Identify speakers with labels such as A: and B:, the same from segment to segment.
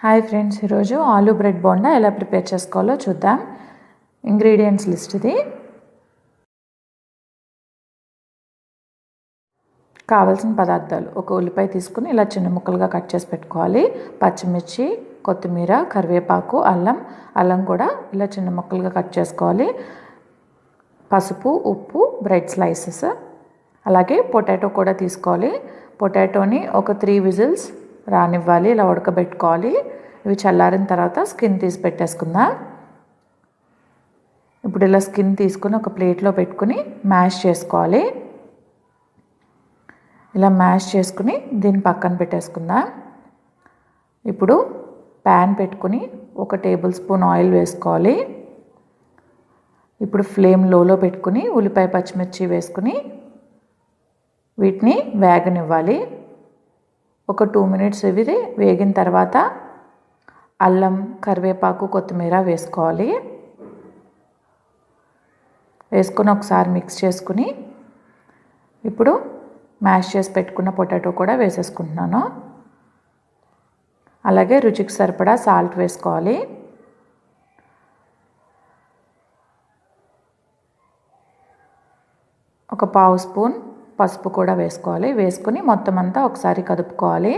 A: Hi friends, ఈరోజు aloo bread bonda ఎలా prepare చేసుకోవాలో చూద్దాం. ఇంగ్రీడియంట్స్ లిస్ట్ ఇది. కావాల్సిన పదార్థాలు: ఒక ఉల్లిపాయ తీసుకుని ఇలా చిన్న ముక్కలుగా కట్ చేసి పెట్టుకోవాలి. పచ్చిమిర్చి, కొత్తిమీర, కరివేపాకు, అల్లం కూడా ఇలా చిన్న ముక్కలుగా కట్ చేసుకోవాలి. పసుపు, ఉప్పు, బ్రెడ్ స్లైసెస్, అలాగే పొటాటో కూడా తీసుకోవాలి. పొటాటోని ఒక 3 విజిల్స్ రానివ్వాలి, ఇలా ఉడకబెట్టుకోవాలి. ఇవి చల్లారిన తర్వాత స్కిన్ తీసి పెట్టేసుకుందాం. ఇప్పుడు ఇలా స్కిన్ తీసుకుని ఒక ప్లేట్లో పెట్టుకుని మ్యాష్ చేసుకోవాలి. ఇలా మ్యాష్ చేసుకుని దీన్ని పక్కన పెట్టేసుకుందాం. ఇప్పుడు ప్యాన్ పెట్టుకుని 1 టేబుల్ స్పూన్ ఆయిల్ వేసుకోవాలి. ఇప్పుడు ఫ్లేమ్ లోలో పెట్టుకుని ఉల్లిపాయ, పచ్చిమిర్చి వేసుకుని వీటిని వేగనివ్వాలి. ఒక 2 మినిట్స్ ఇవి వేగిన తర్వాత అల్లం, కరివేపాకు, కొత్తిమీర వేసుకోవాలి. వేసుకుని ఒకసారి మిక్స్ చేసుకుని ఇప్పుడు మ్యాష్ చేసి పెట్టుకున్న పొటాటో కూడా వేసేసుకుంటున్నాను. అలాగే రుచికి సరిపడా సాల్ట్ వేసుకోవాలి. ఒక 1/2 స్పూన్ పసుపు కూడా వేసుకోవాలి. వేసుకుని మొత్తం అంతా ఒకసారి కదుపుకోవాలి.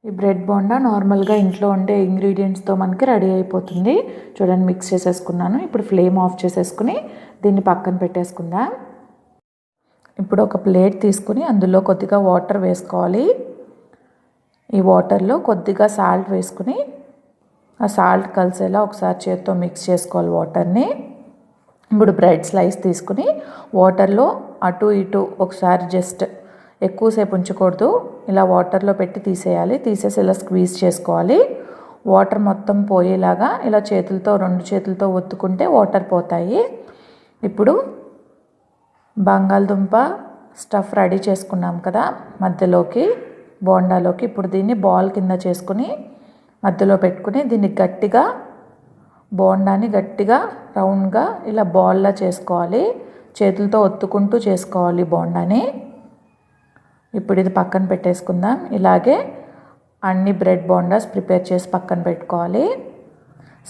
A: ఈ బ్రెడ్ బోండా నార్మల్గా ఇంట్లో ఉండే ఇంగ్రీడియంట్స్తో మనకి రెడీ అయిపోతుంది. చూడండి, మిక్స్ చేసేసుకున్నాను. ఇప్పుడు ఫ్లేమ్ ఆఫ్ చేసేసుకుని దీన్ని పక్కన పెట్టేసుకుందాం. ఇప్పుడు ఒక ప్లేట్ తీసుకుని అందులో కొద్దిగా వాటర్ వేసుకోవాలి. ఈ వాటర్లో కొద్దిగా సాల్ట్ వేసుకుని ఆ సాల్ట్ కలిసేలా ఒకసారి చేత్తో మిక్స్ చేసుకోవాలి వాటర్ని. ఇప్పుడు బ్రెడ్ స్లైస్ తీసుకుని వాటర్లో అటు ఇటు ఒకసారి జస్ట్ ఎక్కువసేపు ఉంచకూడదు, ఇలా వాటర్లో పెట్టి తీసేయాలి. తీసేసి ఇలా స్క్వీజ్ చేసుకోవాలి. వాటర్ మొత్తం పోయేలాగా ఇలా చేతులతో 2 చేతులతో ఒత్తుకుంటే వాటర్ పోతాయి. ఇప్పుడు బంగాళదుంప స్టఫ్ రెడీ చేసుకున్నాం కదా మధ్యలోకి, బోండాలోకి. ఇప్పుడు దీన్ని బాల్ కింద చేసుకుని మధ్యలో పెట్టుకుని దీన్ని గట్టిగా, బోండాని గట్టిగా రౌండ్గా ఇలా బాల్లా చేసుకోవాలి. చేతులతో ఒత్తుకుంటూ చేసుకోవాలి బోండాని. ఇప్పుడు ఇది పక్కన పెట్టేసుకుందాం. ఇలాగే అన్ని బ్రెడ్ బోండాస్ ప్రిపేర్ చేసి పక్కన పెట్టుకోవాలి.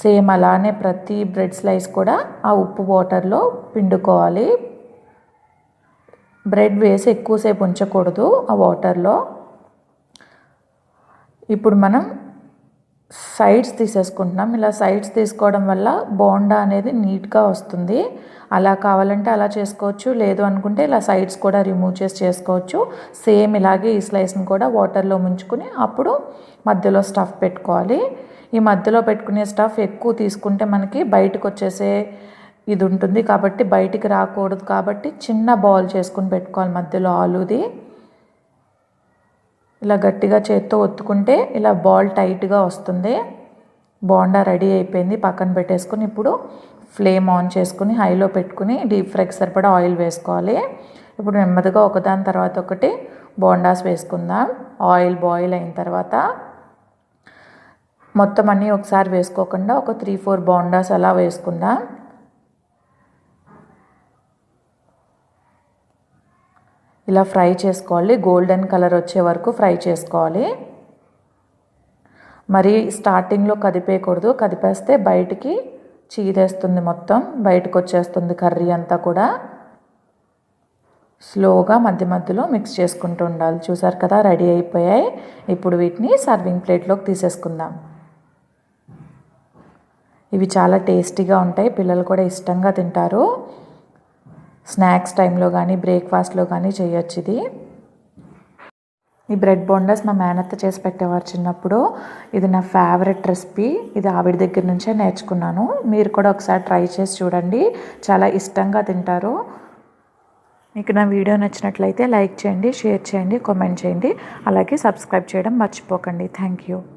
A: సేమ్ అలానే ప్రతి బ్రెడ్ స్లైస్ కూడా ఆ ఉప్పు వాటర్లో పిండుకోవాలి. బ్రెడ్ వేసి ఎక్కువసేపు ఉంచకూడదు ఆ వాటర్లో. ఇప్పుడు మనం సైడ్స్ తీసేసుకుంటున్నాం. ఇలా సైడ్స్ తీసుకోవడం వల్ల బోండా అనేది నీట్గా వస్తుంది. అలా కావాలంటే అలా చేసుకోవచ్చు, లేదు అనుకుంటే ఇలా సైడ్స్ కూడా రిమూవ్ చేసి చేసుకోవచ్చు. సేమ్ ఇలాగే ఈ స్లైస్ని కూడా వాటర్లో ముంచుకుని అప్పుడు మధ్యలో స్టఫ్ పెట్టుకోవాలి. ఈ మధ్యలో పెట్టుకునే స్టఫ్ ఎక్కువ తీసుకుంటే మనకి బయటకు వచ్చేసే ఇది ఉంటుంది కాబట్టి బయటికి రాకూడదు. కాబట్టి చిన్న బాల్ చేసుకుని పెట్టుకోవాలి మధ్యలో ఆలూది. ఇలా గట్టిగా చేత్తో ఒత్తుకుంటే ఇలా బాల్ టైట్గా వస్తుంది. బోండా రెడీ అయిపోయింది. పక్కన పెట్టేసుకుని ఇప్పుడు ఫ్లేమ్ ఆన్ చేసుకుని హైలో పెట్టుకుని డీప్ ఫ్రైకి సరిపడా ఆయిల్ వేసుకోవాలి. ఇప్పుడు నెమ్మదిగా ఒకదాని తర్వాత ఒకటి బోండాస్ వేసుకుందాం. ఆయిల్ బాయిల్ అయిన తర్వాత మొత్తం అన్నీ ఒకసారి వేసుకోకుండా ఒక 3-4 బోండాస్ అలా వేసుకుందాం. ఇలా ఫ్రై చేసుకోవాలి. గోల్డెన్ కలర్ వచ్చే వరకు ఫ్రై చేసుకోవాలి. మరి స్టార్టింగ్లో కదిపేయకూడదు, కదిపేస్తే బయటికి చీదేస్తుంది, మొత్తం బయటకు వచ్చేస్తుంది కర్రీ అంతా కూడా. స్లోగా మధ్య మధ్యలో మిక్స్ చేసుకుంటూ ఉండాలి. చూసారు కదా, రెడీ అయిపోయాయి. ఇప్పుడు వీటిని సర్వింగ్ ప్లేట్లోకి తీసేసుకుందాం. ఇవి చాలా టేస్టీగా ఉంటాయి, పిల్లలు కూడా ఇష్టంగా తింటారు. స్నాక్స్ టైంలో కానీ బ్రేక్ఫాస్ట్లో కానీ చేయొచ్చు ఇది. ఈ బ్రెడ్ బోండాస్ మా మేనత్త చేసి పెట్టేవారు చిన్నప్పుడు. ఇది నా ఫేవరెట్ రెసిపీ. ఇది ఆవిడ దగ్గర నుంచే నేర్చుకున్నాను. మీరు కూడా ఒకసారి ట్రై చేసి చూడండి, చాలా ఇష్టంగా తింటారు. మీకు నా వీడియో నచ్చినట్లయితే లైక్ చేయండి, షేర్ చేయండి, కామెంట్ చేయండి. అలాగే సబ్స్క్రైబ్ చేయడం మర్చిపోకండి. Thank you.